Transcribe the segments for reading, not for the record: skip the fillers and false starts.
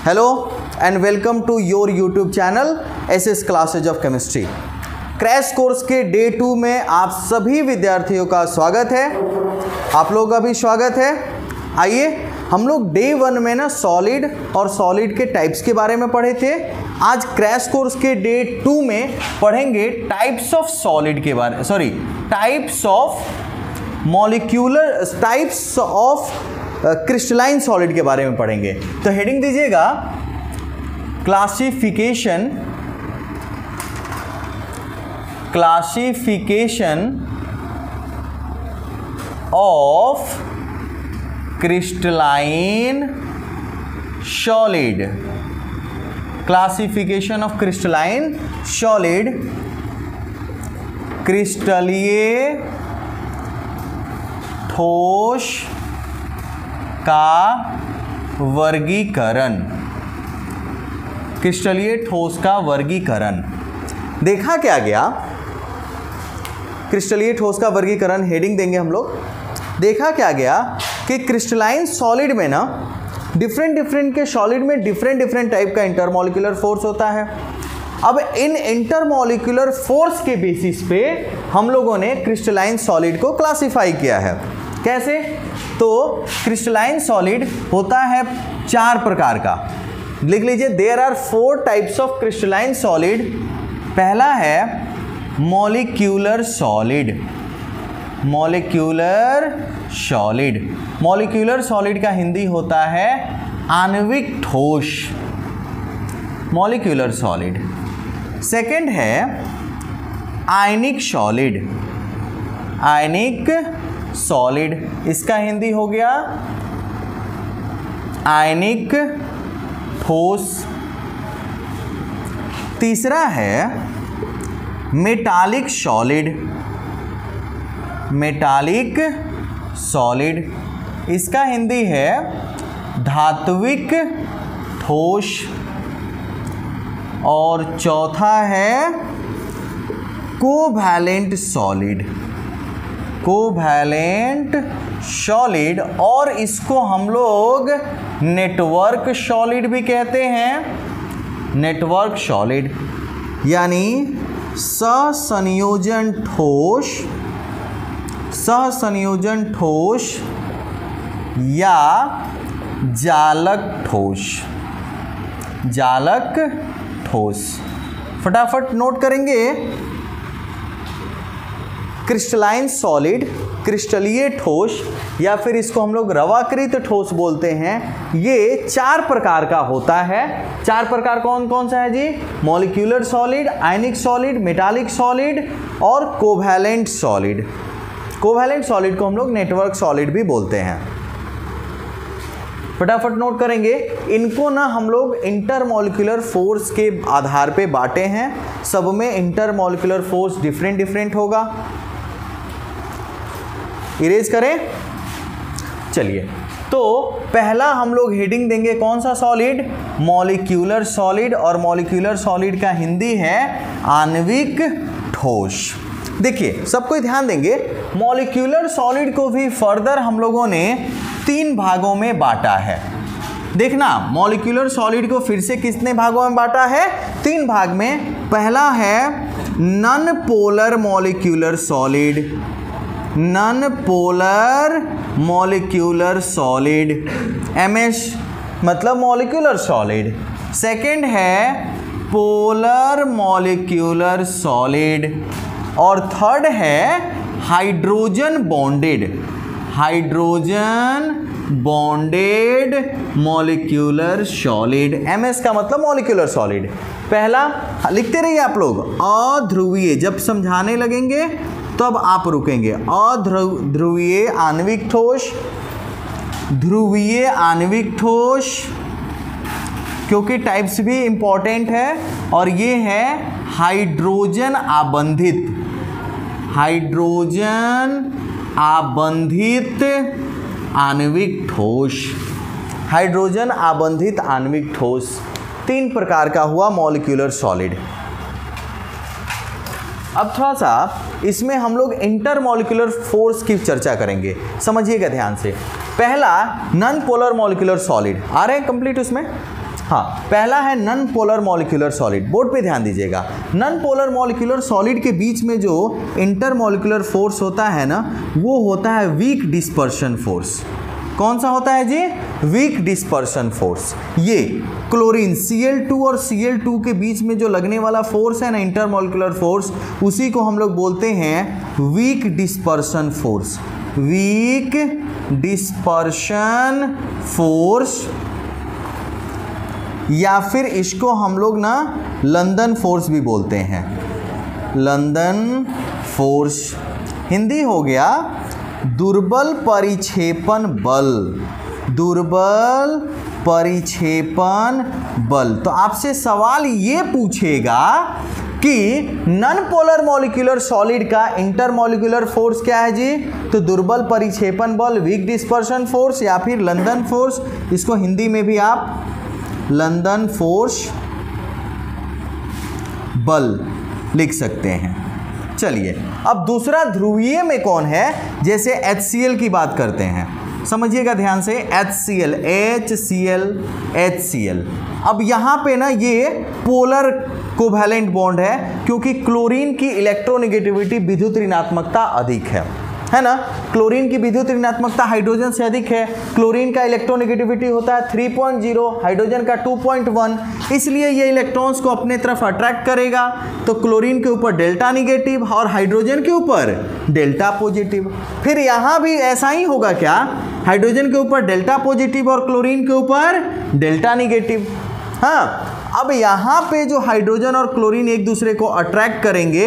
Hello and welcome to your YouTube channel SS classes of chemistry. Crash course के day 2 में आप सभी विद्यार्थियों का स्वागत है। आप लोगों का भी स्वागत है। आइए, हम लोग डे 1 में ना सॉलिड और सॉलिड के टाइप्स के बारे में पढ़े थे। आज क्रैश कोर्स के डे 2 में पढ़ेंगे टाइप्स ऑफ सॉलिड के बारे types of molecular types of crystalline solid के बारे में पढ़ेंगे। तो हेडिंग दीजिएगा classification of crystalline solid. Classification of crystalline solid, क्रिस्टलीय ठोस का वर्गीकरण। क्रिस्टलीय ठोस का वर्गीकरण देखा क्या गया? क्रिस्टलीय ठोस का वर्गीकरण हेडिंग देंगे हम लोग। देखा क्या गया कि क्रिस्टलाइन सॉलिड में ना डिफरेंट के सॉलिड में डिफरेंट टाइप का इंटरमॉलिक्यूलर फोर्स होता है। अब इन इंटरमॉलिक्यूलर फोर्स के बेसिस पे हम लोगों ने क्रिस्टलाइन सॉलिड को क्लासिफाई किया है। कैसे? तो क्रिस्टलाइन सॉलिड होता है 4 प्रकार का। लिख लीजिए, there are 4 types of crystalline solid. पहला है मॉलिक्यूलर सॉलिड। मॉलिक्यूलर सॉलिड का हिंदी होता है आणविक ठोस, मॉलिक्यूलर सॉलिड। सेकंड है आयनिक सॉलिड, इसका हिंदी हो गया आयनिक ठोस। तीसरा है मेटालिक सॉलिड, इसका हिंदी है धात्विक ठोस। और चौथा है कोवैलेंट सॉलिड, और इसको हम लोग नेटवर्क सॉलिड भी कहते हैं। नेटवर्क सॉलिड यानी सहसंयोजन ठोस या जालक ठोस। फटाफट नोट करेंगे। क्रिस्टलाइन सॉलिड, क्रिस्टलीय ठोस, या फिर इसको हम लोग रवाकृत ठोस बोलते हैं। ये 4 प्रकार का होता है। 4 प्रकार कौन कौन सा है जी? Molecular solid, ionic solid, metallic solid और कोवैलेंट सॉलिड। कोवैलेंट सॉलिड को हम लोग नेटवर्क सॉलिड भी बोलते हैं। फटाफट नोट करेंगे। इनको ना हम लोग इंटरमॉलिक्यूलर फोर्स के आधार पे बांटे हैं। सब में इंटरमॉलिक्यूलर फोर्स डिफरेंट होगा। इरेज करें। चलिए, तो पहला हम लोग हेडिंग देंगे कौन सा सॉलिड? Molecular solid. और मॉलिक्यूलर सॉलिड का हिंदी है आणविक ठोस। देखिए, सब कोई ध्यान देंगे। मॉलिक्यूलर सॉलिड को भी फर्दर हम लोगों ने 3 भागों में बांटा है। देखना, मॉलिक्यूलर सॉलिड को फिर से कितने भागों में बांटा है? 3 भाग में। पहला है non polar molecular solid, MS मतलब मॉलिक्यूलर सॉलिड। सेकंड है पोलर मॉलिक्यूलर सॉलिड, और थर्ड है hydrogen bonded molecular solid. MS का मतलब मॉलिक्यूलर सॉलिड। पहला लिखते रहिए आप लोग। अध्रुवीय, जब समझाने लगेंगे तो अब आप रुकेंगे। अध्रुवीय आणविक ठोस, ध्रुवीय आणविक ठोस, क्योंकि टाइप्स भी इंपॉर्टेंट है। और ये है हाइड्रोजन आबंधित आणविक ठोस। 3 प्रकार का हुआ मॉलिक्यूलर सॉलिड। अब थोड़ा सा इसमें हम लोग इंटरमॉलिक्यूलर फोर्स की चर्चा करेंगे, समझिएगा ध्यान से। पहला नॉन पोलर मॉलिक्यूलर सॉलिड, आ रहे हैं कंप्लीट उसमें। हाँ, पहला है non polar molecular solid. Board पे ध्यान दीजिएगा, नॉन पोलर मॉलिक्यूलर सॉलिड के बीच में जो इंटरमॉलिक्यूलर फोर्स होता है ना, वो होता है वीक डिस्पर्शन फोर्स। कौन सा होता है जी? Weak dispersion force. ये क्लोरीन Cl2 और Cl2 के बीच में जो लगने वाला फोर्स है ना, इंटरमॉलिक्यूलर फोर्स, उसी को हम लोग बोलते हैं weak dispersion force. Weak dispersion force, या फिर इसको हम लोग ना लंदन फोर्स भी बोलते हैं। लंदन फोर्स हिंदी हो गया दुर्बल परिक्षेपण बल। दुर्बल परिक्षेपण बल। तो आपसे सवाल ये पूछेगा कि नॉन पोलर मॉलिक्यूलर सॉलिड का इंटरमॉलिक्यूलर फोर्स क्या है जी? तो दुर्बल परिक्षेपण बल, वीक डिस्पर्शन फोर्स, या फिर लंदन फोर्स। इसको हिंदी में भी आप लंदन फोर्स बल लिख सकते हैं। चलिए, अब दूसरा ध्रुवीय में कौन है? जैसे HCl की बात करते हैं, समझिएगा ध्यान से। HCl, HCl, HCl। अब यहाँ पे ना ये पोलर कोवैलेंट बॉन्ड है, क्योंकि क्लोरीन की इलेक्ट्रोनेगेटिविटी विद्युत ऋणात्मकता अधिक है ना। क्लोरीन की विद्युत ऋणात्मकता हाइड्रोजन से अधिक है। क्लोरीन का इलेक्ट्रोनेगेटिविटी होता है 3.0, हाइड्रोजन का 2.1, इसलिए ये इलेक्ट्रॉन्स को अपने तरफ अट्रैक्ट करेगा। तो क्लोरीन के ऊपर डेल्टा निगेटिव और हाइड्रोजन के ऊपर डेल्टा पॉजिटिव। फिर यहाँ भी ऐसा ही होगा क्या? हाइड्रोजन के ऊपर डेल्टा पॉजिटिव और क्लोरीन के ऊपर डेल्टा निगेटिव। हाँ, अब यहाँ पे जो हाइड्रोजन और क्लोरीन एक दूसरे को अट्रैक्ट करेंगे,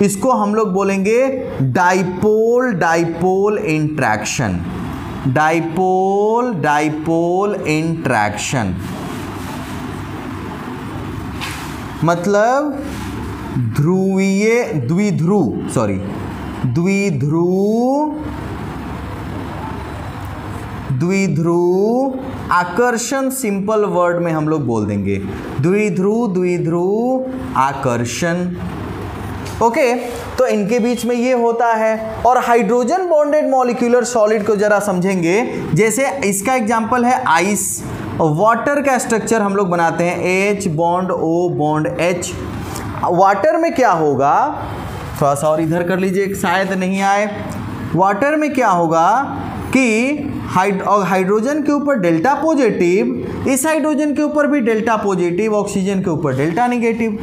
इसको हम लोग बोलेंगे dipole dipole interaction. Dipole dipole interaction मतलब ध्रुवीय द्विध्रुव, सॉरी द्विध्रुव आकर्षण, सिंपल वर्ड में हम लोग बोल देंगे द्विध्रुव आकर्षण। ओके, तो इनके बीच में ये होता है। और हाइड्रोजन बॉन्डेड मॉलिक्यूलर सॉलिड को जरा समझेंगे। जैसे इसका एग्जांपल है आइस। वाटर का स्ट्रक्चर हम लोग बनाते हैं H bond O bond H। Water में क्या होगा, थोड़ा सा और इधर कर लीजिए, शायद नहीं आए। वाटर में क्या होगा कि हाइड्रोजन के ऊपर डेल्टा पॉजिटिव, इस हाइड्रोजन के ऊपर भी डेल्टा पॉजिटिव, ऑक्सीजन के ऊपर डेल्टा निगेटिव।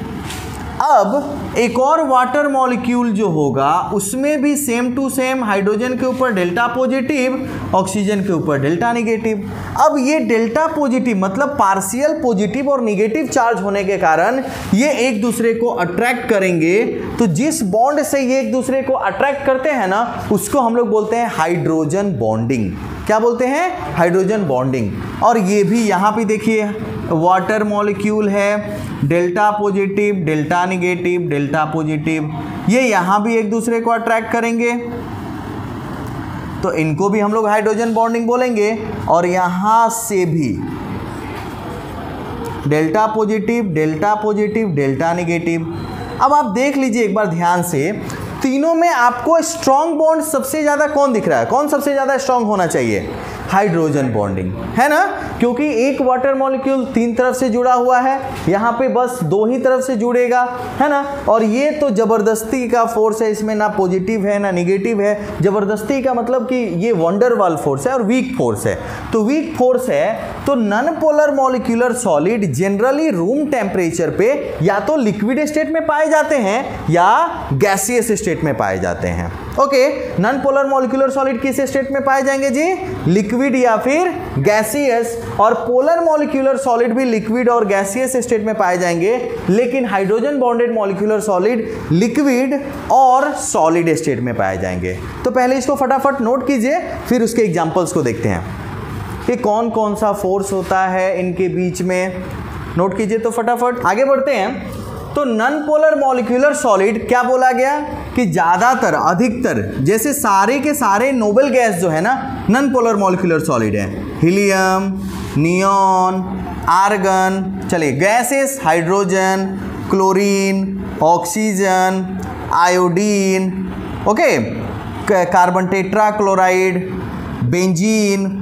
अब एक और वाटर मॉलिक्यूल जो होगा, उसमें भी सेम टू सेम हाइड्रोजन के ऊपर डेल्टा पॉजिटिव, ऑक्सीजन के ऊपर डेल्टा निगेटिव। अब ये डेल्टा पॉजिटिव मतलब पार्शियल पॉजिटिव और निगेटिव चार्ज होने के कारण ये एक दूसरे को अट्रैक्ट करेंगे। तो जिस बॉन्ड से ये एक दूसरे को अट्रैक्ट करते हैं ना, उसको हम लोग बोलते हैं हाइड्रोजन बॉन्डिंग। क्या बोलते हैं? Hydrogen bonding. और ये भी यहाँ पे देखिए, वाटर मॉलिक्यूल है, delta positive, delta negative, delta positive, ये यहाँ भी एक दूसरे को अट्रैक्ट करेंगे, तो इनको भी हम लोग हाइड्रोजन बॉन्डिंग बोलेंगे। और यहाँ से भी delta positive, delta positive, delta negative. अब आप देख लीजिए एक बार ध्यान से, तीनों में आपको स्ट्रॉन्ग बॉन्ड सबसे ज़्यादा कौन दिख रहा है? कौन सबसे ज़्यादा स्ट्रॉन्ग होना चाहिए? हाइड्रोजन बॉन्डिंग, है ना, क्योंकि एक वाटर मॉलिक्यूल 3 तरफ से जुड़ा हुआ है, यहाँ पे बस 2 ही तरफ से जुड़ेगा, है ना। और ये तो जबरदस्ती का फोर्स है, इसमें ना पॉजिटिव है ना निगेटिव है। जबरदस्ती का मतलब कि ये वंडरवाल फोर्स है और वीक फोर्स है। तो वीक फोर्स है, तो non polar molecular solid generally room temperature पे या तो लिक्विड स्टेट में पाए जाते हैं या गैसियस स्टेट में पाए जाते हैं। Okay, non polar molecular solid किस स्टेट में पाए जाएंगे जी? लिक्विड या फिर गैसियस। और पोलर मॉलिक्यूलर सॉलिड भी लिक्विड और गैसियस स्टेट में पाए जाएंगे, लेकिन hydrogen bonded molecular solid liquid और सॉलिड स्टेट में पाए जाएंगे। तो पहले इसको फटाफट नोट कीजिए, फिर उसके एग्जांपल्स को देखते हैं कि कौन कौन सा फोर्स होता है इनके बीच में। नोट कीजिए तो फटाफट आगे बढ़ते हैं। तो नॉन पोलर मॉलिक्यूलर सॉलिड क्या बोला गया कि ज़्यादातर, अधिकतर, जैसे सारे के सारे नोबल गैस जो है ना, नॉन पोलर मॉलिक्यूलर सॉलिड है। हीलियम, नियॉन, आर्गन, चलिए gases, hydrogen, chlorine, oxygen, iodine, okay, carbon tetra chloride, benzene,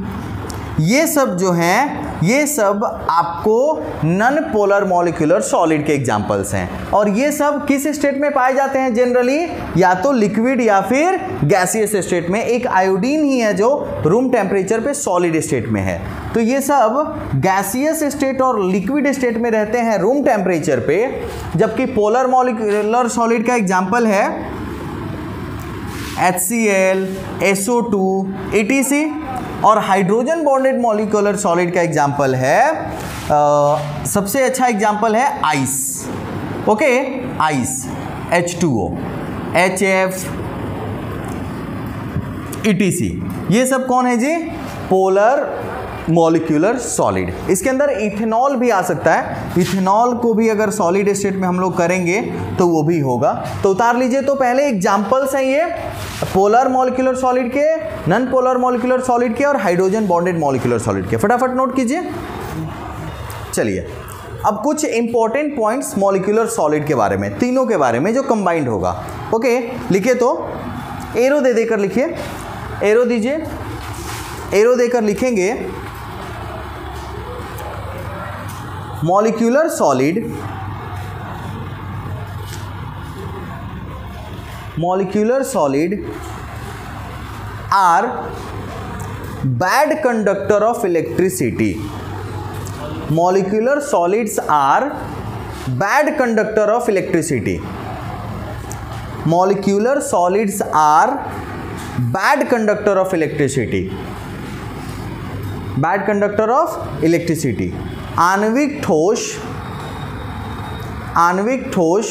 ये सब जो हैं ये सब आपको नॉन पोलर मॉलिक्यूलर सॉलिड के एग्जांपल्स हैं। और ये सब किस स्टेट में पाए जाते हैं जनरली? या तो लिक्विड या फिर गैसियस स्टेट में। एक आयोडीन ही है जो रूम टेम्परेचर पे सॉलिड स्टेट में है। तो ये सब गैसियस स्टेट और लिक्विड स्टेट में रहते हैं रूम टेम्परेचर पे, जबकि पोलर मॉलिक्यूलर सॉलिड का एग्जाम्पल है HCl, SO2, etc। और हाइड्रोजन बॉन्डेड मॉलिक्यूलर सॉलिड का एग्जाम्पल है सबसे अच्छा एग्जाम्पल है ice. Okay, ice, H2O, HF, etc। ये सब कौन है जी? Polar molecular solid. इसके अंदर इथेनॉल भी आ सकता है। इथेनॉल को भी अगर सॉलिड स्टेट में हम लोग करेंगे तो वो भी होगा। तो उतार लीजिए। तो पहले एग्जांपल्स हैं ये पोलर मॉलिक्यूलर सॉलिड के, नॉन पोलर मॉलिक्यूलर सॉलिड के और हाइड्रोजन बॉन्डेड मॉलिक्यूलर सॉलिड के। फटाफट नोट कीजिए। चलिए अब कुछ इंपॉर्टेंट पॉइंट्स मॉलिक्यूलर सॉलिड के बारे में, तीनों के बारे में जो कंबाइंड होगा। ओके, लिखिए तो एरो दे देकर लिखिए। एरो दीजिए। एरो देकर लिखेंगे molecular solid, molecular solid are bad conductor of electricity. Molecular solids are bad conductor of electricity. Molecular solids are bad conductor of electricity. Bad conductor of electricity. आणविक ठोस, आणविक ठोस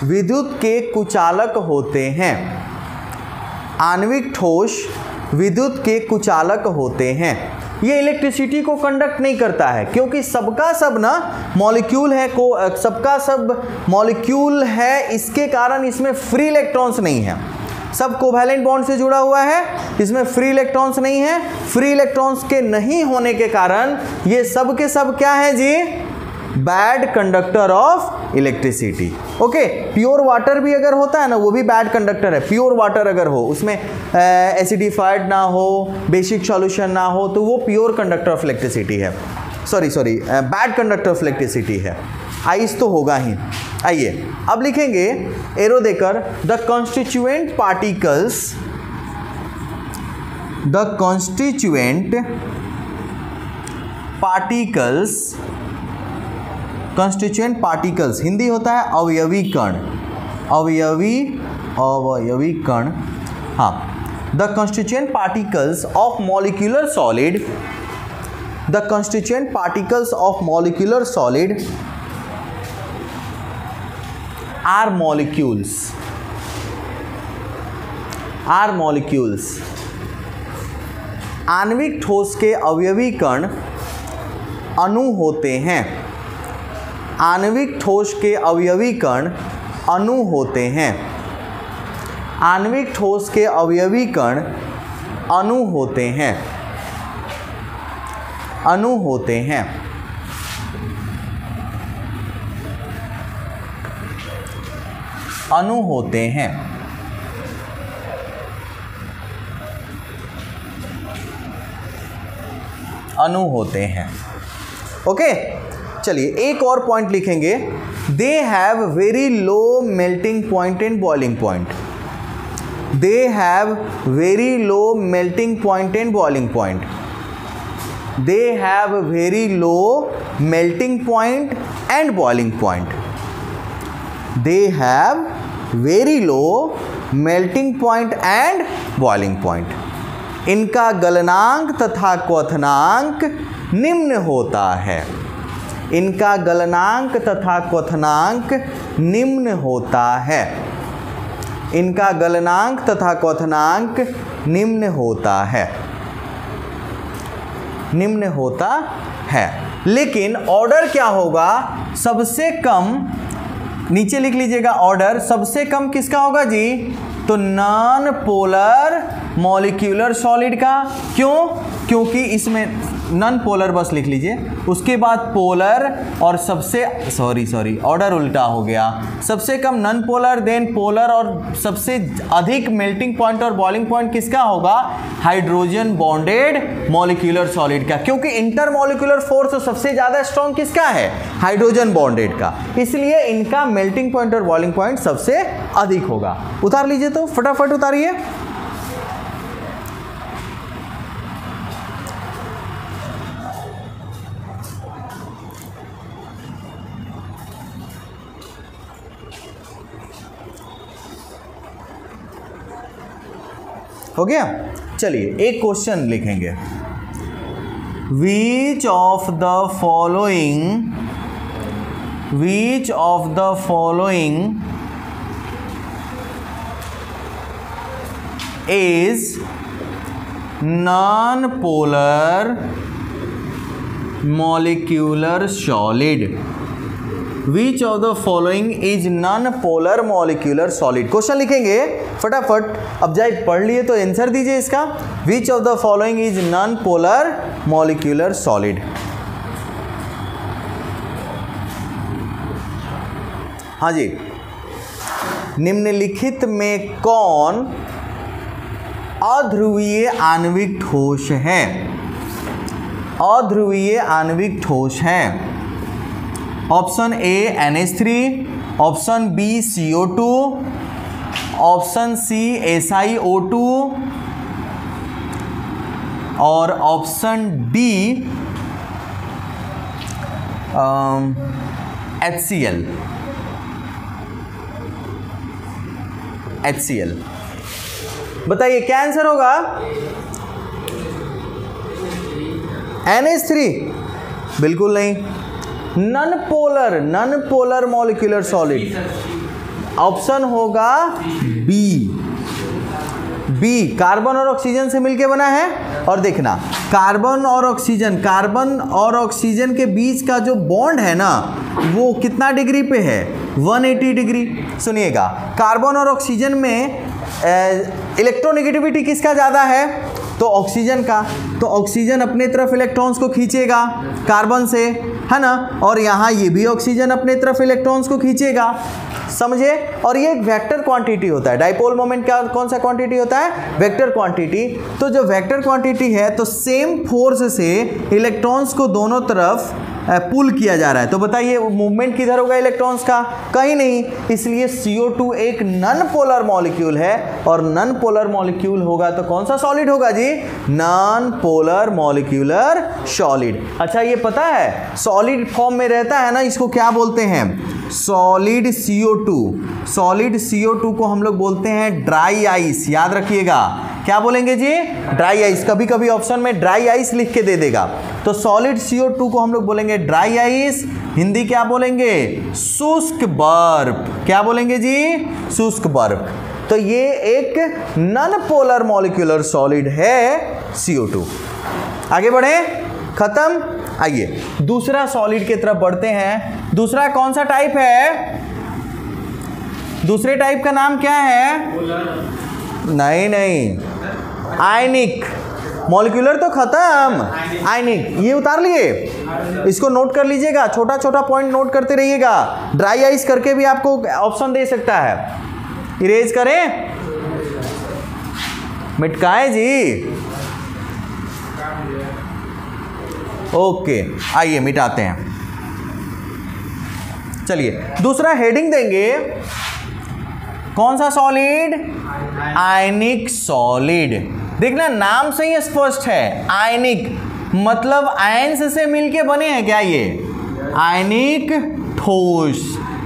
विद्युत के कुचालक होते हैं। आणविक ठोस विद्युत के कुचालक होते हैं। ये इलेक्ट्रिसिटी को कंडक्ट नहीं करता है क्योंकि सबका सब ना मॉलिक्यूल है, सबका सब मॉलिक्यूल है, इसके कारण इसमें फ्री इलेक्ट्रॉन्स नहीं है। सब कोवैलेंट बॉन्ड से जुड़ा हुआ है, इसमें फ्री इलेक्ट्रॉन्स नहीं है। फ्री इलेक्ट्रॉन्स के नहीं होने के कारण ये सब के सब क्या है जी? Bad conductor of electricity. Okay, pure water भी अगर होता है ना, वो भी बैड कंडक्टर है। प्योर वाटर अगर हो, उसमें एसिडिफाइड ना हो, बेसिक सॉल्यूशन ना हो, तो वो प्योर कंडक्टर ऑफ इलेक्ट्रिसिटी है। Sorry bad conductor of electricity है। आइस तो होगा ही। आइए अब लिखेंगे एरो देकर, the constituent particles, the constituent particles, constituent particles Hindi होता है अवयवी कण, अवयवी कण। हाँ, the constituent particles of molecular solid, the constituent particles of molecular solid are molecules, are molecules. आणविक ठोस के अवयवी कण अणु होते हैं। आणविक ठोस के अवयवी कण अणु होते हैं। आणविक ठोस के अवयवी कण अणु होते हैं, अणु होते हैं। अणु होते हैं। अणु होते हैं। ओके, चलिए एक और पॉइंट लिखेंगे। They have very low melting point and boiling point. They have very low melting point and boiling point. They have very low melting point and boiling point. They have very low melting point and boiling point. इनका गलनांक तथा क्वथनांक निम्न होता है। इनका गलनांक तथा क्वथनांक निम्न होता है। इनका गलनांक तथा क्वथनांक निम्न होता है, निम्न होता है। लेकिन ऑर्डर क्या होगा? सबसे कम, नीचे लिख लीजिएगा ऑर्डर, सबसे कम किसका होगा जी? तो नॉन पोलर मॉलिक्यूलर सॉलिड का। क्यों? क्योंकि इसमें नॉन पोलर बस लिख लीजिए, उसके बाद पोलर और सबसे सॉरी ऑर्डर उल्टा हो गया, सबसे कम नॉन पोलर देन पोलर और सबसे अधिक मेल्टिंग पॉइंट और बॉइलिंग पॉइंट किसका होगा? हाइड्रोजन बॉन्डेड मॉलिक्यूलर सॉलिड का, क्योंकि इंटर मॉलिक्यूलर फोर्स सबसे ज्यादा स्ट्रॉन्ग किसका है? हाइड्रोजन बॉन्डेड का, इसलिए इनका मेल्टिंग पॉइंट और बॉइलिंग पॉइंट सबसे अधिक होगा। उतार लीजिए, तो फटाफट उतारिए। हो गया? चलिए एक क्वेश्चन लिखेंगे, which of the following is non polar molecular solid? Which of the following is non polar molecular solid? Question लिखेंगे फटाफट, अब जाए पढ़ लिए तो आंसर दीजिए इसका। Which of the following is non polar molecular solid? हाँ जी, निम्नलिखित में कौन अध्रुवीय आणविक ठोस है? अध्रुवीय आणविक ठोस है। Option A NH3, option B CO2, option C SiO2 और ऑप्शन डी HCl। बताइए क्या आंसर होगा? NH3? बिल्कुल नहीं। Non polar molecular solid, option होगा बी, कार्बन और ऑक्सीजन से मिलके बना है। और देखना, कार्बन और ऑक्सीजन के बीच का जो बॉन्ड है ना, वो कितना डिग्री पे है? 180 डिग्री। सुनिएगा, कार्बन और ऑक्सीजन में इलेक्ट्रोनेगेटिविटी किसका ज़्यादा है? तो ऑक्सीजन का। तो ऑक्सीजन अपने तरफ इलेक्ट्रॉन्स को खींचेगा कार्बन से, है ना, और यहाँ ये भी ऑक्सीजन अपने तरफ इलेक्ट्रॉन्स को खींचेगा, समझे? और ये एक वेक्टर क्वांटिटी होता है। डाइपोल मोमेंट क्या कौन सा क्वांटिटी होता है? Vector quantity. तो जो वेक्टर क्वांटिटी है, तो सेम फोर्स से इलेक्ट्रॉन्स को दोनों तरफ पुल किया जा रहा है। तो बताइए मूवमेंट किधर होगा इलेक्ट्रॉन्स का? कहीं नहीं। इसलिए CO2 एक नॉन पोलर मॉलिक्यूल है, और नॉन पोलर मॉलिक्यूल होगा तो कौन सा सॉलिड होगा जी? Non polar molecular solid. अच्छा, ये पता है सॉलिड फॉर्म में रहता है ना, इसको क्या बोलते हैं? Solid CO2। सॉलिड CO2 को हम लोग बोलते हैं ड्राई आइस। याद रखिएगा, क्या बोलेंगे जी? Dry ice. कभी कभी ऑप्शन में ड्राई आइस लिख के दे देगा। तो सॉलिड CO2 को हम लोग बोलेंगे ड्राई आइस। हिंदी क्या बोलेंगे? शुष्क बर्फ। क्या बोलेंगे जी? शुष्क बर्फ। तो ये एक नॉन पोलर मॉलिक्यूलर सॉलिड है CO2। आगे बढ़े, खत्म। आइए दूसरा सॉलिड की तरफ बढ़ते हैं। दूसरा कौन सा टाइप है? दूसरे टाइप का नाम क्या है? नहीं, आयनिक। मॉलिक्यूलर तो खत्म, आयनिक। ये उतार लिए, इसको नोट कर लीजिएगा, छोटा छोटा पॉइंट नोट करते रहिएगा। ड्राई आइस करके भी आपको ऑप्शन दे सकता है। इरेज करें, मिटकाएं जी। ओके, आइए मिटाते हैं। चलिए दूसरा हेडिंग देंगे, कौन सा सॉलिड? Ionic solid. देखना नाम से ही स्पष्ट है, आयनिक मतलब आयंस से मिलके बने हैं क्या? ये आयनिक ठोस,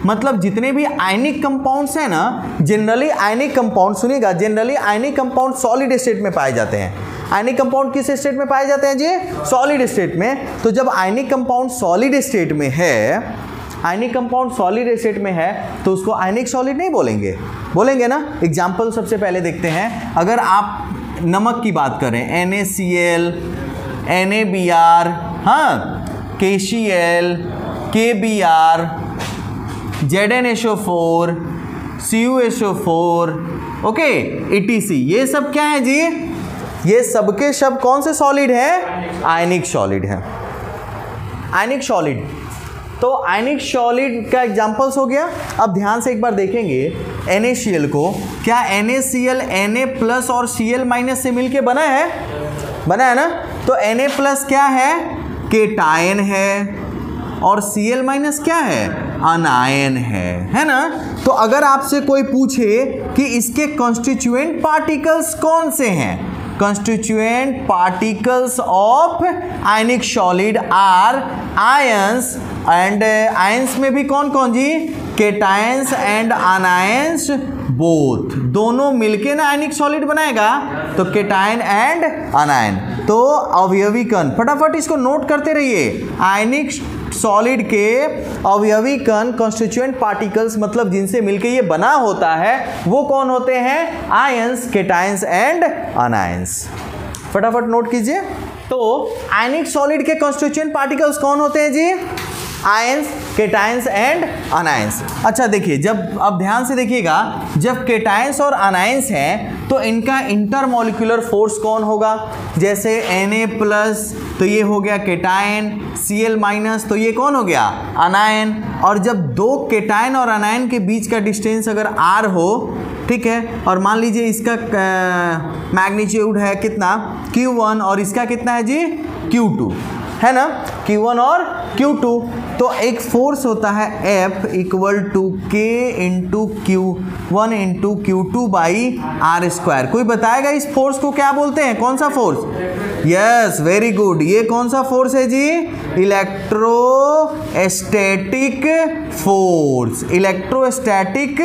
मतलब जितने भी आयनिक कंपाउंड्स हैं ना, जनरली आयनिक कंपाउंड, सुनिएगा, generally ionic compound solid state में पाए जाते हैं। आयनिक कंपाउंड किस स्टेट में पाए जाते हैं जी? सॉलिड स्टेट में। तो जब आयनिक कंपाउंड सॉलिड स्टेट में है, आयनिक कंपाउंड सॉलिड स्टेट में है, तो उसको आयनिक सॉलिड नहीं बोलेंगे? बोलेंगे ना। एग्जाम्पल सबसे पहले देखते हैं। अगर आप नमक की बात करें, NaCl, NaBr, हाँ, KCl, KBr, ZnSO4, CuSO4, okay, ETC, ये सब क्या है जी? ये सबके सब कौन से सॉलिड है? आयनिक सॉलिड है। आयनिक सॉलिड, तो आयनिक सॉलिड का एग्जांपल्स हो गया। अब ध्यान से एक बार देखेंगे NaCl को, क्या NaCl Na प्लस और Cl माइनस से मिलके बना है? बना है ना। तो Na प्लस क्या है? केटायन है, और Cl माइनस क्या है? अनायन है ना। तो अगर आपसे कोई पूछे कि इसके कॉन्स्टिट्यूएंट पार्टिकल्स कौन से हैं, constituent particles of ionic solid are ions, and ions में भी कौन कौन जी? cations and anions both, दोनों मिलके ना आयनिक सॉलिड बनाएगा, तो केटायन एंड अनायन। तो अवयवी कण, फटाफट इसको नोट करते रहिए। आयनिक सॉलिड के अवयवी कण, कॉन्स्टिट्यूएंट पार्टिकल्स, मतलब जिनसे मिलके ये बना होता है, वो कौन होते हैं? Ions, cations and anions. फटाफट नोट कीजिए। तो आयनिक सॉलिड के कॉन्स्टिट्यूएंट पार्टिकल्स कौन होते हैं जी? Ions, cations and anions. अच्छा देखिए, जब अब ध्यान से देखिएगा, जब केटायंस और अनायंस हैं तो इनका इंटरमॉलिक्यूलर फोर्स कौन होगा? जैसे Na प्लस तो ये हो गया केटायन, Cl माइनस तो ये कौन हो गया? अनायन। और जब दो केटायन और अनायन के बीच का डिस्टेंस अगर r हो, ठीक है, और मान लीजिए इसका मैग्नीट्यूड है कितना? Q1, और इसका कितना है जी? Q2, है ना। Q1 और Q2, तो एक फोर्स होता है F equal to K into Q1 into Q2 by R square. कोई बताएगा इस फोर्स को क्या बोलते हैं? कौन सा फोर्स? Yes, very good. ये कौन सा फोर्स है जी? Electrostatic force. Electrostatic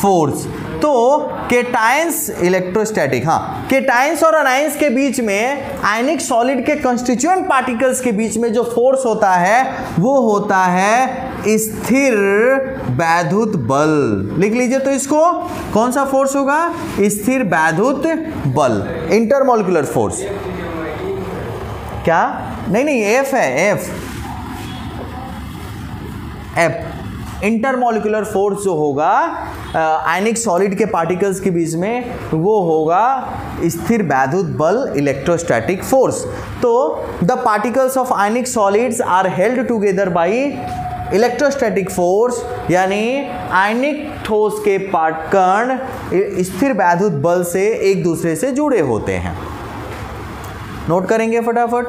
force. तो केटायंस, इलेक्ट्रोस्टैटिक, हाँ, केटायंस और अनायंस के बीच में, आयनिक सॉलिड के कंस्टिट्यूएंट पार्टिकल्स के बीच में जो फोर्स होता है वो होता है स्थिर वैद्युत बल। लिख लीजिए तो इसको, कौन सा फोर्स होगा? स्थिर वैद्युत बल, इंटरमॉलिक्यूलर फोर्स। क्या? नहीं, F है, F इंटरमॉलिक्यूलर फोर्स जो होगा आयनिक सॉलिड के पार्टिकल्स के बीच में, वो होगा स्थिर वैद्युत बल, इलेक्ट्रोस्टैटिक फोर्स। तो the particles of ionic solids are held together by electrostatic force, यानी आयनिक ठोस के कण स्थिर वैद्युत बल से एक दूसरे से जुड़े होते हैं। नोट करेंगे फटाफट,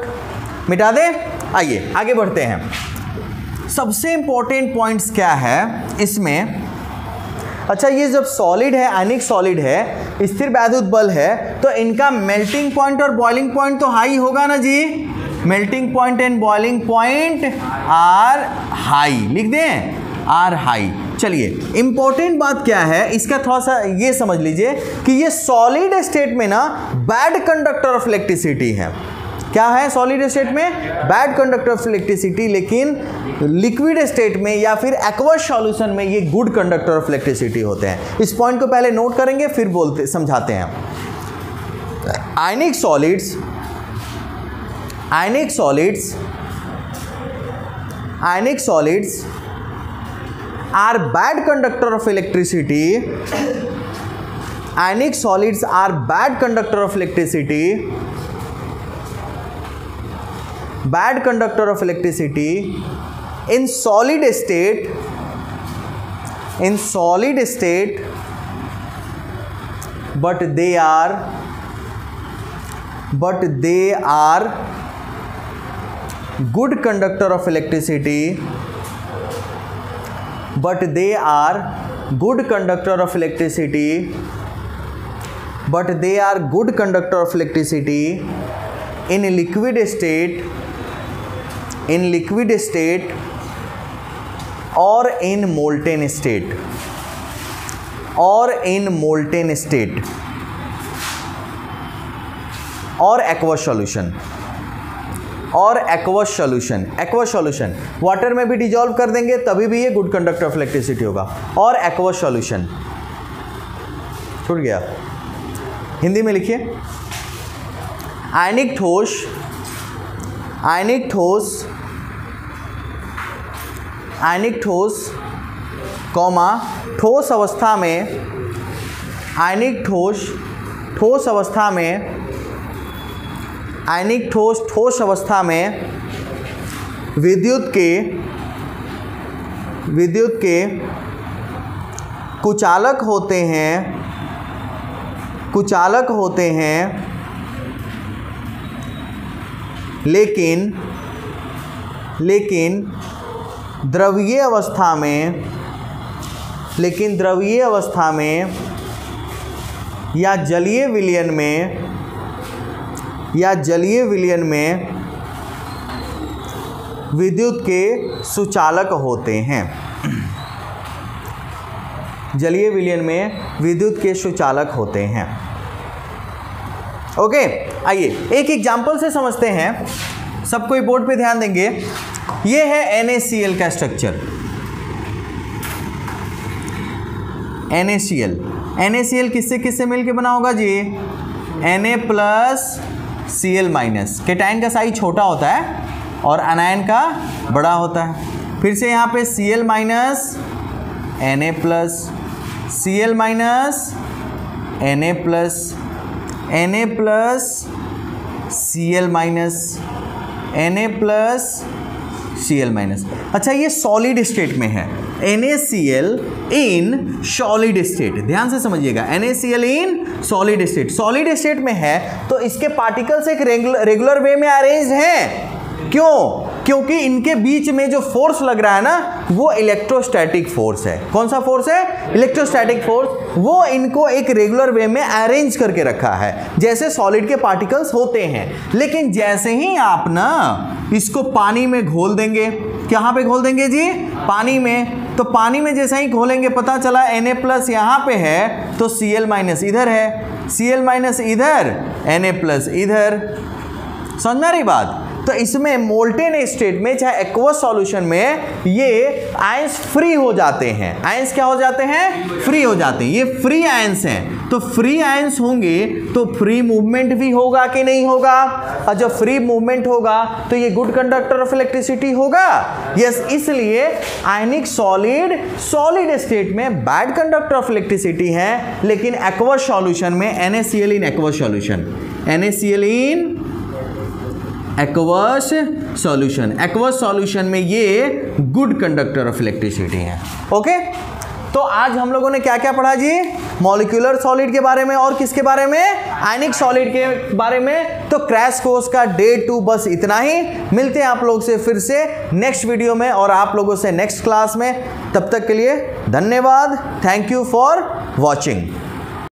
मिटा दें। आइए आगे बढ़ते हैं। सबसे इंपॉर्टेंट पॉइंट्स क्या है इसमें? अच्छा, ये जब सॉलिड है, आयनिक सॉलिड है, स्थिर वैद्युत बल है, तो इनका मेल्टिंग पॉइंट और बॉइलिंग पॉइंट तो हाई होगा ना जी। Melting point and boiling point are high, लिख दें, आर हाई। चलिए, इंपॉर्टेंट बात क्या है इसका, थोड़ा सा ये समझ लीजिए कि ये सॉलिड स्टेट में ना बैड कंडक्टर ऑफ इलेक्ट्रिसिटी है। क्या है सॉलिड स्टेट में? बैड कंडक्टर ऑफ इलेक्ट्रिसिटी, लेकिन लिक्विड स्टेट में या फिर एक्वस सॉल्यूशन में ये गुड कंडक्टर ऑफ इलेक्ट्रिसिटी होते हैं। इस पॉइंट को पहले नोट करेंगे, फिर बोलते समझाते हैं। Ionic solids are bad conductor of electricity. Ionic solids are bad conductor of electricity, bad conductor of electricity in solid state, but they are good conductor of electricity, but they are good conductor of electricity in liquid state or in molten state, or aqueous solution। aqueous solution water में भी dissolve कर देंगे तभी भी ये good conductor of electricity होगा। और aqueous solution छूट गया, हिंदी में लिखिए। आयनिक ठोस कॉमा ठोस अवस्था में, आयनिक ठोस अवस्था में आयनिक ठोस अवस्था में विद्युत के कुचालक होते हैं लेकिन द्रवीय अवस्था में या जलीय विलयन में विद्युत के सुचालक होते हैं। जलीय विलयन में विद्युत के सुचालक होते हैं। ओके, आइए एक एग्जाम्पल से समझते हैं। सब कोई बोर्ड पे ध्यान देंगे। ये है NaCl का स्ट्रक्चर। NaCl किससे किससे मिलके बना होगा जी? Na+Cl-। केटाइन का साइज छोटा होता है और एनायन का बड़ा होता है। फिर से यहाँ पे Cl-, Na+, Cl-, Na+, Na+Cl-, अच्छा ये सॉलिड स्टेट में है। NaCl इन सॉलिड स्टेट, ध्यान से समझिएगा। NaCl इन सॉलिड स्टेट में है तो इसके पार्टिकल्स एक रेगुलर वे में अरेंज हैं। क्यों? क्योंकि इनके बीच में जो फोर्स लग रहा है ना, वो इलेक्ट्रोस्टैटिक फोर्स है। कौन सा फोर्स है? Electrostatic force. वो इनको एक रेगुलर वे में अरेंज करके रखा है, जैसे सॉलिड के पार्टिकल्स होते हैं। लेकिन जैसे ही आप ना इसको पानी में घोल देंगे, कहाँ पे घोल देंगे जी? पानी में। तो पानी में जैसे ही घोलेंगे, पता चला Na+ यहाँ पे है तो Cl- इधर है, Cl- इधर, Na+ इधर। समझ में आ रही बात? तो इसमें मोल्टेन स्टेट में, चाहे एक्वस सॉल्यूशन में, ये आयंस फ्री हो जाते हैं। आयंस क्या हो जाते हैं? फ्री हो जाते हैं। ये फ्री आयंस हैं। तो फ्री आयंस होंगे तो फ्री मूवमेंट भी होगा कि नहीं होगा? और जब फ्री मूवमेंट होगा तो ये गुड कंडक्टर ऑफ इलेक्ट्रिसिटी होगा। यस, इसलिए आयनिक सॉलिड स्टेट में बैड कंडक्टर ऑफ इलेक्ट्रिसिटी है, लेकिन एक्वस सॉल्यूशन में NaCl in aqueous solution, NaCl in aqueous solution में ये गुड कंडक्टर ऑफ इलेक्ट्रिसिटी है। ओके, तो आज हम लोगों ने क्या क्या पढ़ा जी? मॉलिक्यूलर सॉलिड के बारे में और किसके बारे में? आयनिक सॉलिड के बारे में। तो क्रैश कोर्स का डे 2 बस इतना ही। मिलते हैं आप लोग से फिर से नेक्स्ट वीडियो में और आप लोगों से नेक्स्ट क्लास में। तब तक के लिए धन्यवाद। Thank you for watching.